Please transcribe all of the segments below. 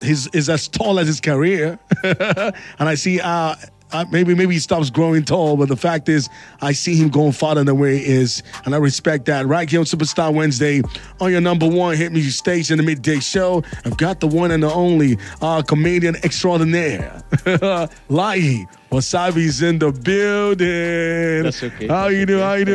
he's as tall as his career, and I see maybe he stops growing tall, but the fact is, I see him going farther than where he is, and I respect that. Right here on Superstar Wednesday, on your number one hit music station, the midday show, I've got the one and the only comedian extraordinaire, Layi Wasabi's in the building. That's okay. How you doing?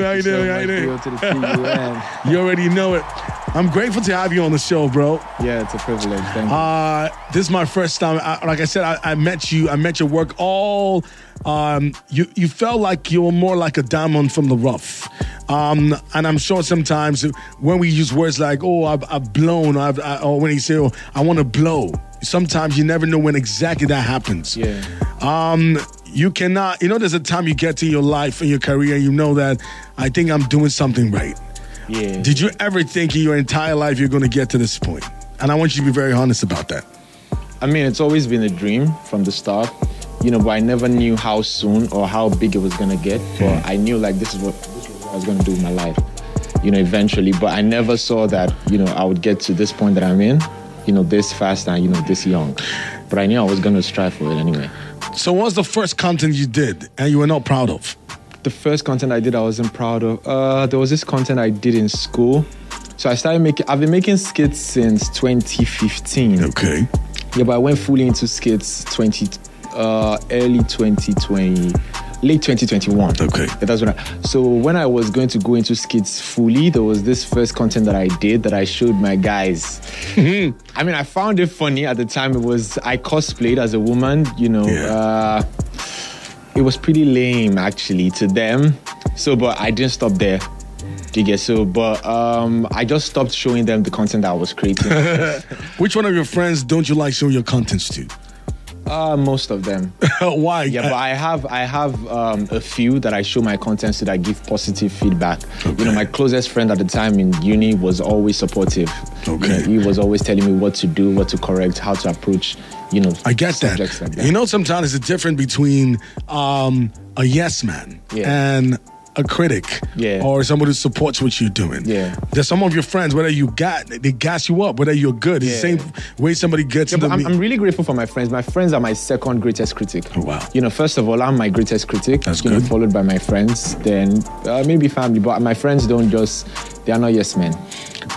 You already know it. I'm grateful to have you on the show, bro. Yeah, it's a privilege. Thank you. This is my first time. Like I said, I met you. I met your work. You felt like you were more like a diamond from the rough. And I'm sure sometimes when we use words like, "Oh, I've blown," or when you say, "Oh, I want to blow," sometimes you never know when exactly that happens. Yeah. You cannot. There's a time you get to your life and your career, and you know that I think I'm doing something right. Yeah. Did you ever think in your entire life you're going to get to this point? And I want you to be very honest about that. I mean, it's always been a dream from the start, but I never knew how soon or how big it was going to get. But I knew this is what I was going to do with my life, eventually. But I never saw that, I would get to this point that I'm in, this fast and, this young. But I knew I was going to strive for it anyway. So what's the first content you did and you were not proud of? The first content I did, I wasn't proud of. There was this content I did in school. So I've been making skits since 2015. Okay. Yeah, but I went fully into skits early 2020, late 2021. Okay. Yeah, that's so when I was going to go into skits fully, there was this first content that I did that I showed my guys. I mean, I found it funny at the time. I cosplayed as a woman, Yeah. It was pretty lame actually to them. But I didn't stop there. Do you get so? But I just stopped showing them the content that I was creating. Which one of your friends don't you like showing your contents to? Most of them. Why? Yeah, but I have a few that I show my contents to that give positive feedback. Okay. My closest friend at the time in uni was always supportive. Okay. He was always telling me what to do, what to correct, how to approach, I get that. Like that. Sometimes it's different between a yes man and a critic, or somebody who supports what you're doing. Yeah. There's some of your friends, they gas you up, whether you're good. It's the same way somebody gets into I'm really grateful for my friends. My friends are my second greatest critic. Oh, wow. First of all, I'm my greatest critic. That's good. Followed by my friends, then maybe family. But my friends they are not yes men.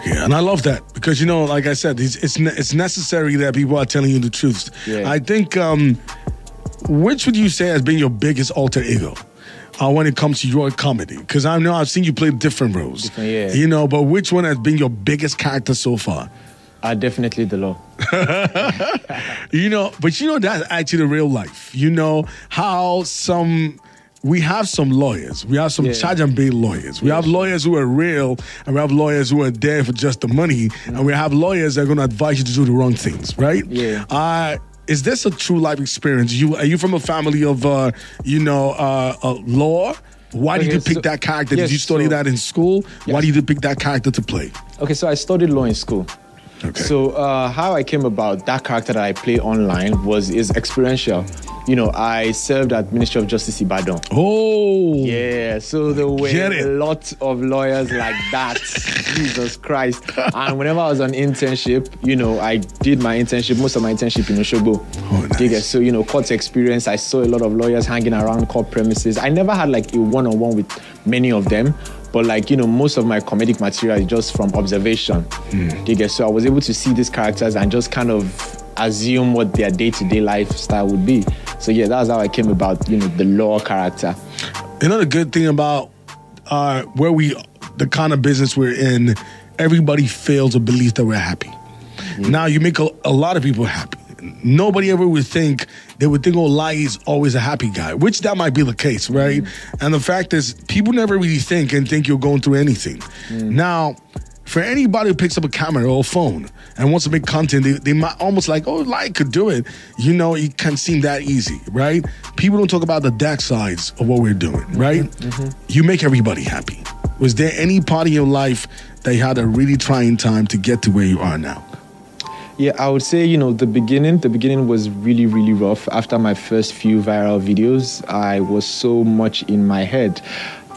Yeah, and I love that because, like I said, it's necessary that people are telling you the truth. Yeah. I think, which would you say has been your biggest alter ego? When it comes to your comedy? Because I've seen you play different roles. Yeah. But which one has been your biggest character so far? Definitely the law. But that's actually the real life. How we have some lawyers. We have some charge and bail lawyers. We have lawyers who are real, and we have lawyers who are there for just the money, and we have lawyers that are going to advise you to do the wrong things, right? Yeah. Is this a true life experience? Are you from a family of, law? Why did you pick that character? Did you study that in school? Why did you pick that character to play? Okay, so I studied law in school. Okay. So how I came about that character that I play online is experiential. I served at Ministry of Justice Ibadan. Oh. Yeah, so there were a lot of lawyers like that. Jesus Christ. And whenever I was on internship, I did my internship, most of my internship in Oshogo. Oh, nice. So, court experience, I saw a lot of lawyers hanging around court premises. I never had a one-on-one with many of them. But most of my comedic material is just from observation. So I was able to see these characters and just kind of assume what their day-to-day lifestyle would be. So that's how I came about, the law character. The good thing about the kind of business we're in, everybody fails to believe that we're happy. Now you make a lot of people happy. Nobody ever would think, oh, Layi is always a happy guy, which that might be the case, right? And the fact is, people never really think you're going through anything. Now, for anybody who picks up a camera or a phone and wants to make content, they might almost like, oh, Layi could do it. It can't seem that easy, right? People don't talk about the dark sides of what we're doing, right? You make everybody happy. Was there any part in your life that you had a really trying time to get to where you are now? Yeah, I would say, the beginning was really, really rough. After my first few viral videos, I was so much in my head.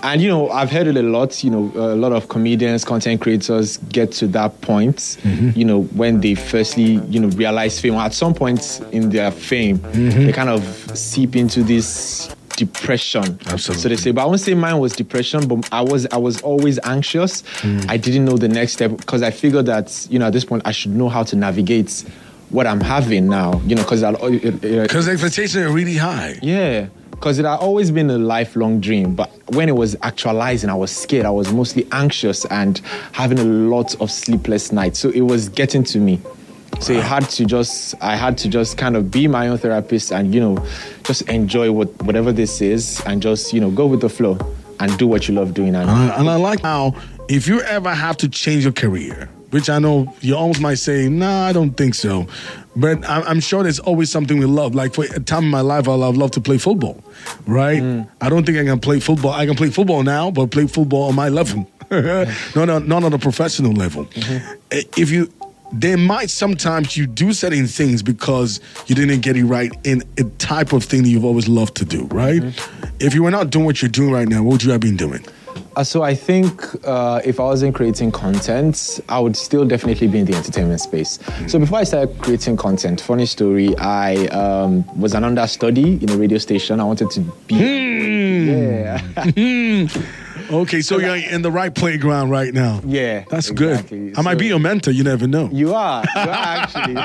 And, I've heard it a lot, a lot of comedians, content creators get to that point, when they firstly, realize fame. At some point in their fame, they kind of seep into this depression. Absolutely. So they say, but I won't say mine was depression, but I was always anxious. I didn't know the next step because I figured that, at this point, I should know how to navigate what I'm having now, because the expectations are really high. Yeah. Because it had always been a lifelong dream, but when it was actualizing, I was scared. I was mostly anxious and having a lot of sleepless nights. So it was getting to me. So I had to just kind of be my own therapist and, just enjoy whatever this is and just, go with the flow and do what you love doing. And I like how if you ever have to change your career, which I know you almost might say, nah, I don't think so. But I'm sure there's always something we love. Like for a time in my life, I love to play football, right? I don't think I can play football. I can play football now, but play football on my level. Not on a professional level. There might sometimes you do certain things because you didn't get it right in a type of thing that you've always loved to do, right? If you were not doing what you're doing right now, what would you have been doing? So I think if I wasn't creating content, I would still definitely be in the entertainment space. So before I started creating content, funny story, I was an understudy in a radio station. I wanted to be... Yeah. Okay, so you're in the right playground right now. Yeah. That's exactly good. I might be your mentor, you never know. You are actually.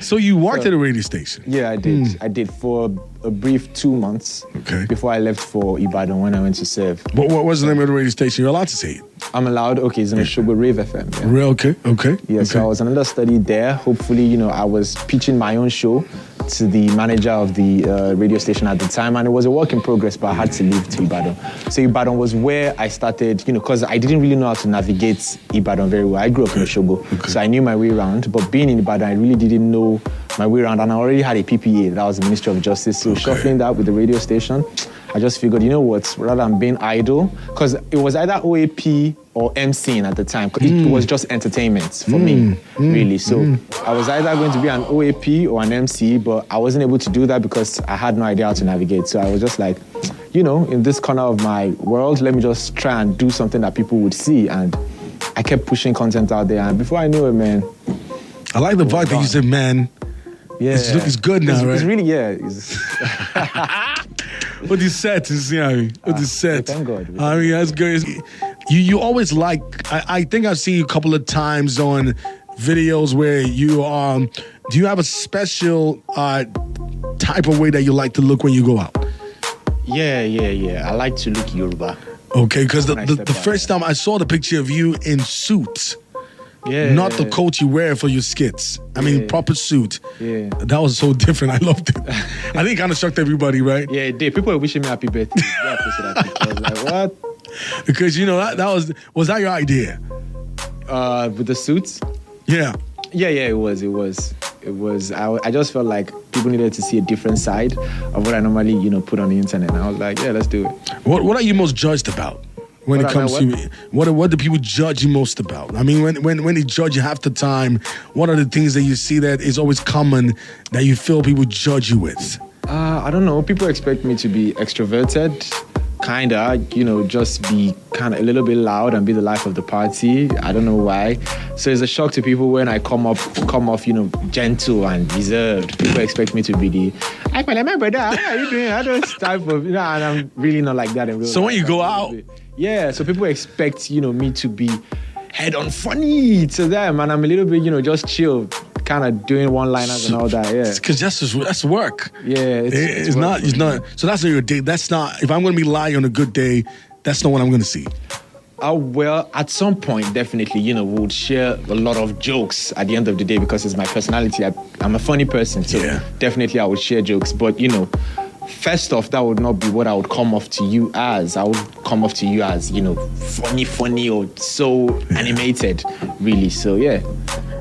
So you worked at a radio station? Yeah, I did. I did for a brief 2 months before I left for Ibadan when I went to serve. What was the name of the radio station? You're allowed to say it? I'm allowed. Okay, it's in Oshobo Rave FM. Yeah. Real, okay. Yeah, so I was an understudy there. Hopefully, I was pitching my own show to the manager of the radio station at the time, and it was a work in progress, but I had to leave to Ibadan. So Ibadan was where I started, because I didn't really know how to navigate Ibadan very well. I grew up in Oshobo, so I knew my way around, but being in Ibadan, I really didn't know my way around, and I already had a PPA, that was the Ministry of Justice, so shuffling that with the radio station, I just figured, what, rather than being idle, because it was either OAP or MCing at the time. It was just entertainment for me, really. So I was either going to be an OAP or an MC, but I wasn't able to do that because I had no idea how to navigate. So I was just like, in this corner of my world, let me just try and do something that people would see. And I kept pushing content out there. And before I knew it, man. I like the vibe that you said, man. Yeah. It's good now, right? It's really, What you said is, what you said. Thank God. I mean, that's good. You always like, I think I've seen you a couple of times on videos where you do you have a special type of way that you like to look when you go out? Yeah. I like to look Yoruba. Okay, because the first time I saw the picture of you in suits. Yeah. Not the coat you wear for your skits. I mean, proper suit. Yeah. That was so different. I loved it. I think it kind of shocked everybody, right? Yeah, it did. People were wishing me happy birthday. Yeah, I posted that picture. I was like, what? Because, that was that your idea? With the suits? Yeah. Yeah, it was. I just felt like people needed to see a different side of what I normally, put on the internet. And I was like, yeah, let's do it. What are you most judged about? When it comes to what do people judge you most about? I mean, when they judge you half the time, what are the things that you see that is always common that you feel people judge you with? I don't know. People expect me to be extroverted, kinda, just be kind of a little bit loud and be the life of the party. I don't know why. So it's a shock to people when I come off, gentle and reserved. People expect me to be the, "Hi, my brother, how are you doing?" I don't type of, and I'm really not like that in real life. So when you go out, yeah. So people expect, me to be head on funny to them, and I'm a little bit, just chill, kind of doing one-liners and all that. Yeah, because that's work. Yeah, it's not. So that's not your day. That's not. If I'm going to be lying on a good day, that's not what I'm going to see. Well, at some point, definitely, we would share a lot of jokes at the end of the day because it's my personality. I'm a funny person, so definitely I would share jokes. But, first off, that would not be what I would come off to you as. I would come off to you as, funny or so animated, really. So, yeah.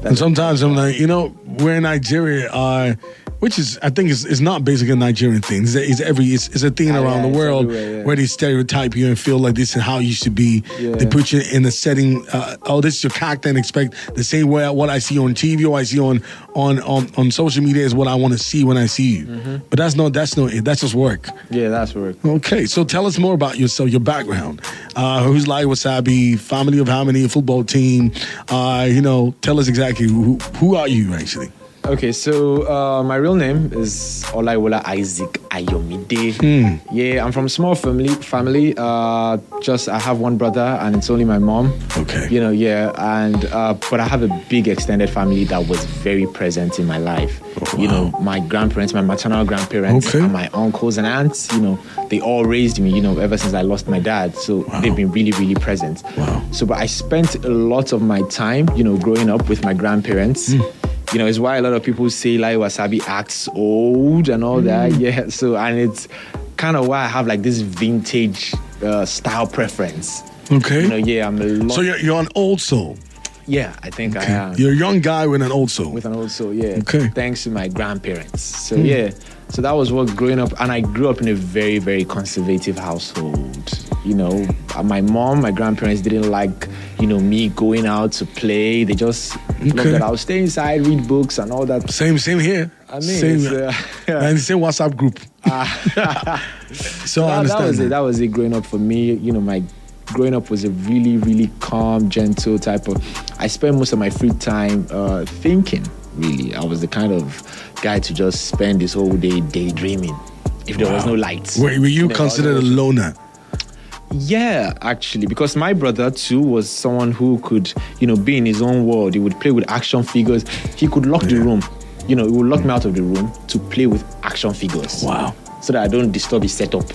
And sometimes I'm like, we're in Nigeria. which is, I think, is not basically a Nigerian thing. It's a thing around the world where they stereotype you and feel like this is how you should be. Yeah. They put you in a setting. This is your character, and expect the same way what I see on TV or I see on social media is what I want to see when I see you. Mm-hmm. But that's just work. Yeah, that's work. Okay, so tell us more about yourself, your background. Who's Layi Wasabi? Family of how many? Football team? Tell us exactly who are you actually? Okay, so my real name is Olaiwola Isaac Ayomide. Yeah, I'm from a small family. I have one brother, and it's only my mom. Okay. But I have a big extended family that was very present in my life. Oh, wow. My grandparents, my maternal grandparents, and my uncles and aunts. They all raised me. Ever since I lost my dad, so they've been really, really present. Wow. So, but I spent a lot of my time, growing up with my grandparents. It's why a lot of people say Layi Wasabi acts old and all that. Yeah. So, and it's kind of why I have like this vintage style preference. Okay. I'm a lot. So you're an old soul. Yeah, I think I am. You're a young guy with an old soul. With an old soul, yeah. Okay. Thanks to my grandparents. So yeah. So that was what growing up, and I grew up in a very, very conservative household. My mom, my grandparents didn't like, me going out to play. They just loved that I would stay inside, read books and all that. Same here. I mean, same. And the same WhatsApp group. So I understand. That was it growing up for me. My growing up was a really, really calm, gentle type of. I spent most of my free time thinking. Really, I was the kind of guy to just spend this whole day daydreaming. If there was no lights. Were you considered a loner? Yeah, actually, because my brother too was someone who could, be in his own world. He would play with action figures. He could lock the room. He would lock me out of the room to play with action figures. Wow. So that I don't disturb his setup.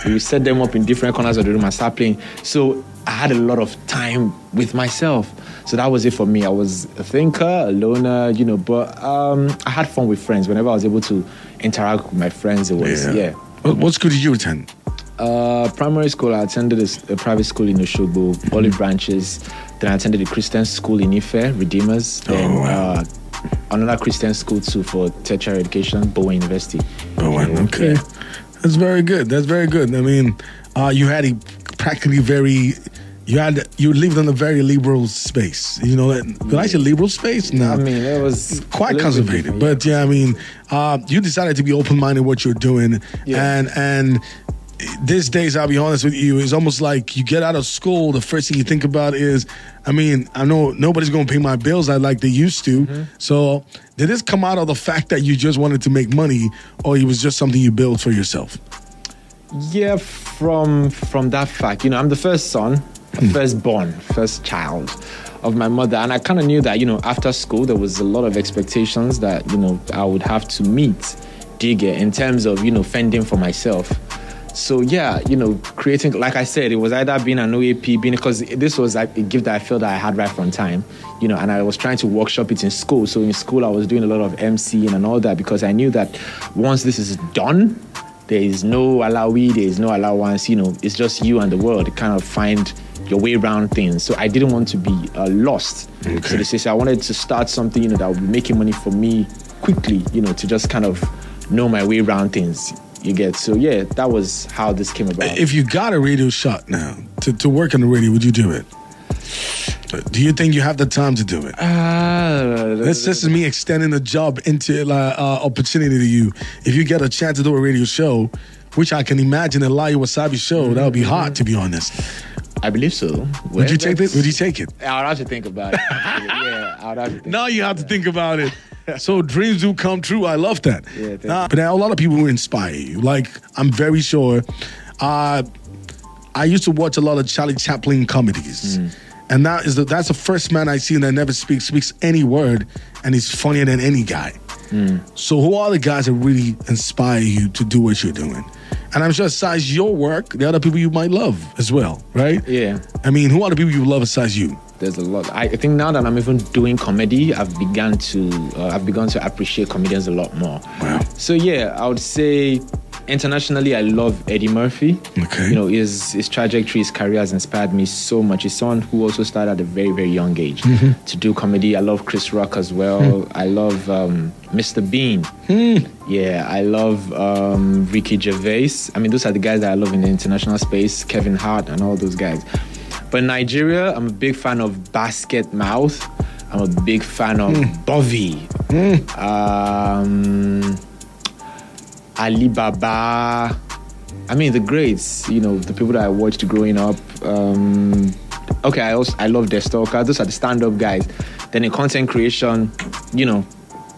He would set them up in different corners of the room and start playing. So I had a lot of time with myself. So that was it for me. I was a thinker, a loner, but I had fun with friends. Whenever I was able to interact with my friends, it was, What school did you attend? Primary school, I attended a private school in Oshogbo, Olive Branches. Then I attended a Christian school in Ife, Redeemers. Then another Christian school too for tertiary education, Bowen University. Bowen, okay. Yeah. That's very good. I mean, you had you lived in a very liberal space. Could I say liberal space? No. I mean, it was quite conservative. But yeah, I mean, you decided to be open-minded what you're doing. Yeah. And these days, I'll be honest with you, it's almost like you get out of school, the first thing you think about is, I know nobody's going to pay my bills like they used to. Mm-hmm. So did this come out of the fact that you just wanted to make money, or it was just something you built for yourself? Yeah, from that fact. I'm the first son, first child of my mother. And I kind of knew that, after school, there was a lot of expectations that, I would have to meet, in terms of, fending for myself. So yeah, creating, like I said, it was either being an OAP, because this was like a gift that I felt that I had right from time, and I was trying to workshop it in school. So in school, I was doing a lot of MCing and all that, because I knew that once this is done, there is no allowee, there is no allowance, it's just you and the world to kind of find your way around things. So I didn't want to be lost. Okay. So I wanted to start something, that would be making money for me quickly, to just kind of know my way around things. You get. So yeah, that was how this came about. If you got a radio shot now to work on the radio, would you do it? Do you think you have the time to do it? This is me extending the job into opportunity to you. If you get a chance to do a radio show, which I can imagine a Layi Wasabi show, that would be hard, to be honest. I believe so. Would you take it? Would you take it? I would have to think about it. Yeah, I would have to think. Now you have to think about it. So dreams do come true. I love that. Yeah, but now a lot of people will inspire you. Like, I'm very sure. I used to watch a lot of Charlie Chaplin comedies. And that's the first man I see that never speaks any word, and he's funnier than any guy. So who are the guys that really inspire you to do what you're doing? And I'm sure besides your work, there are other people you might love as well, right? Yeah. I mean, who are the people you love besides you? There's a lot. I think now that I'm even doing comedy, I've begun to appreciate comedians a lot more. Wow. So yeah, I would say internationally, I love Eddie Murphy. Okay. You know, his trajectory, his career has inspired me so much. He's someone who also started at a very, very young age to do comedy. I love Chris Rock as well. I love Mr. Bean. Yeah, I love Ricky Gervais. I mean, those are the guys that I love in the international space. Kevin Hart and all those guys. But in Nigeria, I'm a big fan of Basket Mouth. I'm a big fan of Bovey. Alibaba. I mean, the greats, you know, the people that I watched growing up. Okay, I love Destoka. Those are the stand-up guys. Then in content creation, you know,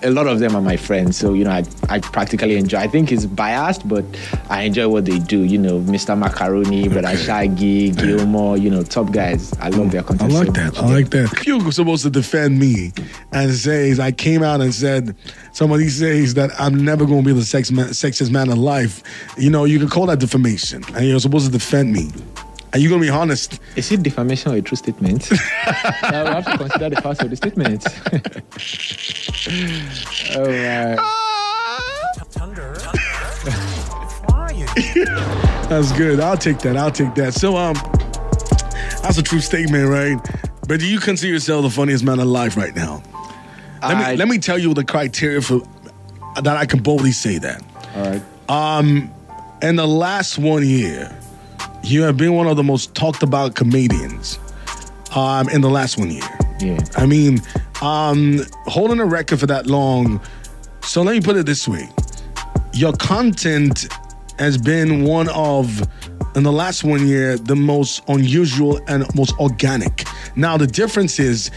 a lot of them are my friends. So, you know, I practically enjoy. I think it's biased, but I enjoy what they do. You know, Mr. Macaroni, Brother Shaggy, Gilmore, you know, top guys. I love their content. I like that. I like that. You're supposed to defend me and says, I came out and said, somebody says that I'm never going to be the sexiest man alive. You know, you can call that defamation. And you're supposed to defend me. Are you going to be honest? Is it defamation or a true statement? I will have to consider the facts of the statement. Oh, my. That's good. I'll take that. So, that's a true statement, right? But do you consider yourself the funniest man alive right now? Let me tell you the criteria for that I can boldly say that. All right. In the last 1 year, you have been one of the most talked about comedians in the last 1 year. Yeah. I mean, holding a record for that long. So let me put it this way. Your content has been one of, in the last 1 year, the most unusual and most organic. Now, the difference is,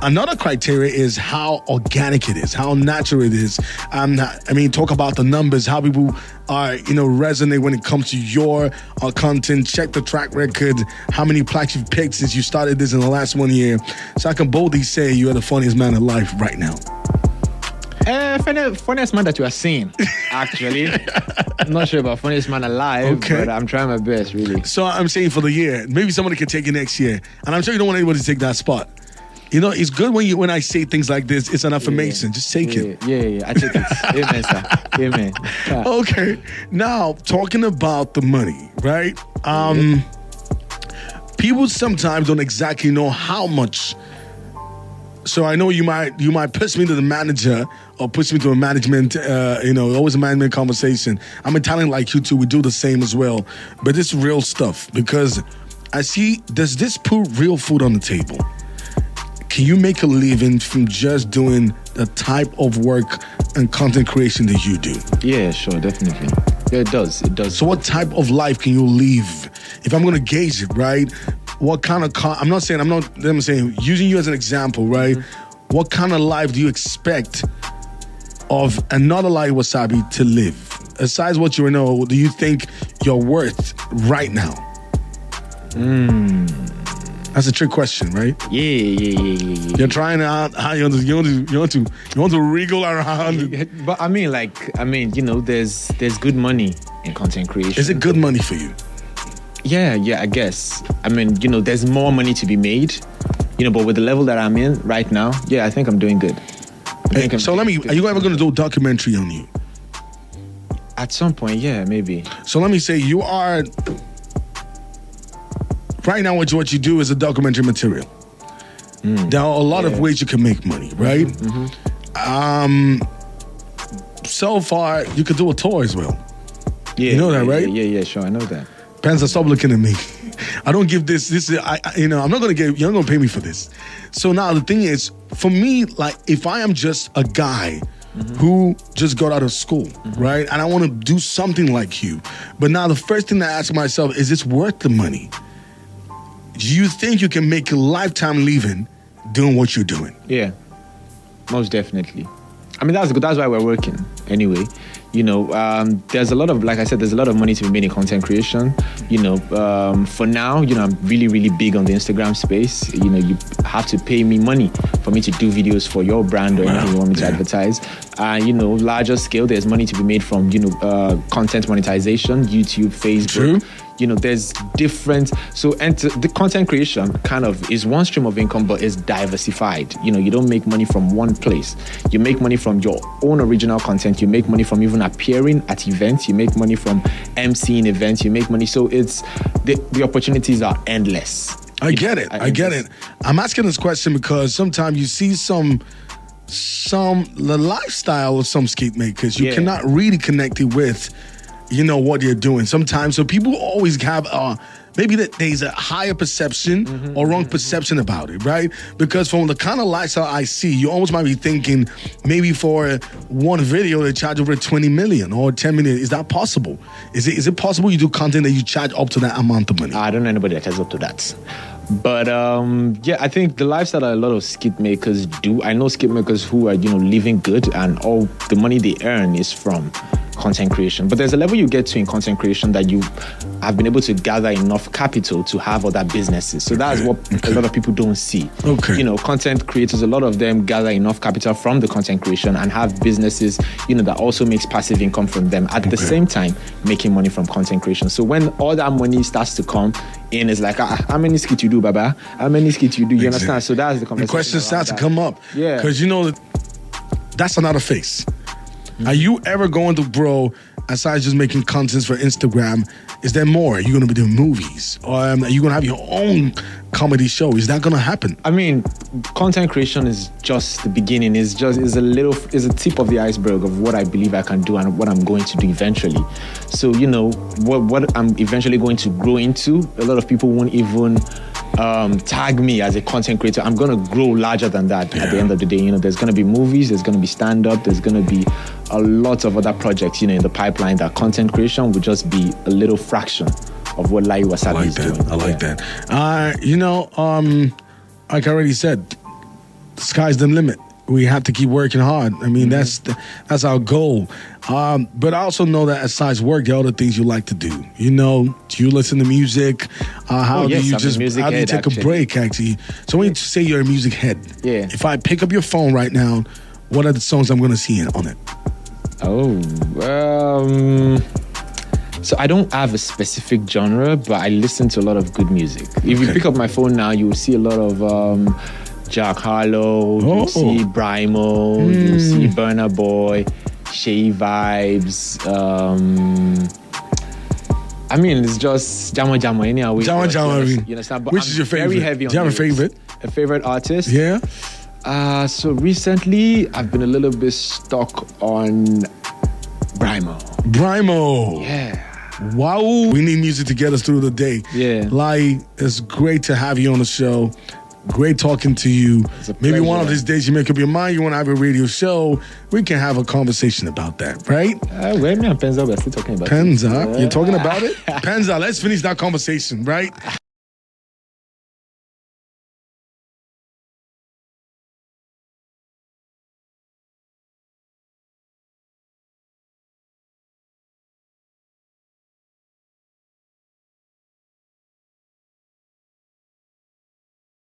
another criteria is how organic it is, how natural it is. I mean, talk about the numbers, how people are, you know, resonate when it comes to your content. Check the track record, how many plaques you've picked since you started this in the last 1 year. So I can boldly say you are the funniest man alive right now. Funniest man that you are seeing, actually. I'm not sure about funniest man alive, but I'm trying my best, really. So I'm saying for the year, maybe somebody can take it next year. And I'm sure you don't want anybody to take that spot. You know, it's good when I say things like this, it's an affirmation. Just take it. Yeah, I take it. Amen, sir. Amen. Yeah. Okay. Now, talking about the money, right? People sometimes don't exactly know how much. So I know you might push me to the manager or push me to a management, always a management conversation. I'm a talent like you two. We do the same as well. But it's real stuff because I see, does this put real food on the table? Can you make a living from just doing the type of work and content creation that you do? Yeah, sure, definitely. Yeah, it does. So what type of life can you live? If I'm going to gauge it, right? What kind of I'm saying, using you as an example, right? Mm-hmm. What kind of life do you expect of another Layi Wasabi to live? Aside what you know, do you think you're worth right now? That's a trick question, right? Yeah. You're trying out how you want to wriggle around. But I mean, you know, there's good money in content creation. Is it good money for you? Yeah, I guess. I mean, you know, there's more money to be made, you know, but with the level that I'm in right now, yeah, I think I'm doing good. Are you ever going to do a documentary on you? At some point, yeah, maybe. So let me say, you are, right now what you do is a documentary material. There are a lot of ways you can make money, right? Mm-hmm. So far, you could do a tour as well. Yeah, you know that, right? Yeah, sure, I know that. Panza, stop looking at me. I don't give this is, I'm not going to give, you're not going to pay me for this. So now the thing is, for me, like, if I am just a guy who just got out of school, right? And I want to do something like you. But now the first thing I ask myself, is this worth the money? Do you think you can make a lifetime living doing what you're doing? Yeah, most definitely. I mean, that's good. That's why we're working anyway. You know, there's a lot of, like I said, there's a lot of money to be made in content creation. You know, for now, you know, I'm really, really big on the Instagram space. You know, you have to pay me money for me to do videos for your brand or anything you want me to advertise. You know, larger scale, there's money to be made from, you know, content monetization, YouTube, Facebook. True. You know, there's different, so the content creation kind of is one stream of income, but it's diversified. You know, you don't make money from one place. You make money from your own original content content. You make money from even appearing at events. You make money from emceeing events. You make money. So it's the opportunities are endless. I get it. I'm asking this question because sometimes you see the lifestyle of some skate makers. You cannot really connect it with, what they're doing. Sometimes, so people always have maybe that there's a higher perception or wrong perception about it, right? Because from the kind of lifestyle I see, you almost might be thinking maybe for one video they charge over 20 million or 10 million. Is that possible? Is it possible you do content that you charge up to that amount of money? I don't know anybody that charges up to that. But I think the lifestyle that a lot of skit makers do. I know skit makers who are living good, and all the money they earn is from content creation. But there's a level you get to in content creation that you have been able to gather enough capital to have other businesses. So that's what a lot of people don't see. Content creators, a lot of them gather enough capital from the content creation and have businesses, that also makes passive income from them at the same time making money from content creation. So when all that money starts to come in, it's like, how many skits you do, Baba? How many skits you do? You understand? So that's the conversation. The question starts to come up. Yeah. Because that's another face. Are you ever going to, bro, aside just making contents for Instagram, is there more? Are you going to be doing movies? Or are you going to have your own comedy show? Is that going to happen? I mean, content creation is just the beginning. Is a tip of the iceberg of what I believe I can do and what I'm going to do eventually. So, what I'm eventually going to grow into, a lot of people won't even tag me as a content creator. I'm going to grow larger than that at the end of the day. There's going to be movies, there's going to be stand-up, there's going to be a lot of other projects, in the pipeline. That content creation would just be a little fraction of what Layi Wasabi is doing. I like that. Like I already said, the sky's the limit. We have to keep working hard. I mean, that's our goal. But I also know that aside work, there are other things you like to do. Do you listen to music? How do you take a break, actually? So when you say you're a music head, if I pick up your phone right now, what are the songs I'm going to see on it? So I don't have a specific genre, but I listen to a lot of good music. If you pick up my phone now, you will see a lot of Jack Harlow, you'll see Brymo, you'll see Burna Boy, Shay Vibes. I mean, it's just Jamo anyhow. Jamo. You understand? But which is your favorite? Very heavy on Do you have a favorite? A favorite artist? Yeah. So recently, I've been a little bit stuck on Brymo. Yeah. Wow. We need music to get us through the day. Yeah. Layi, it's great to have you on the show. Great talking to you. Maybe one of these days you make up your mind, you want to have a radio show. We can have a conversation about that, right? Wait a minute, Penza, we're still talking about Penza? You're talking about it? Penza, let's finish that conversation, right?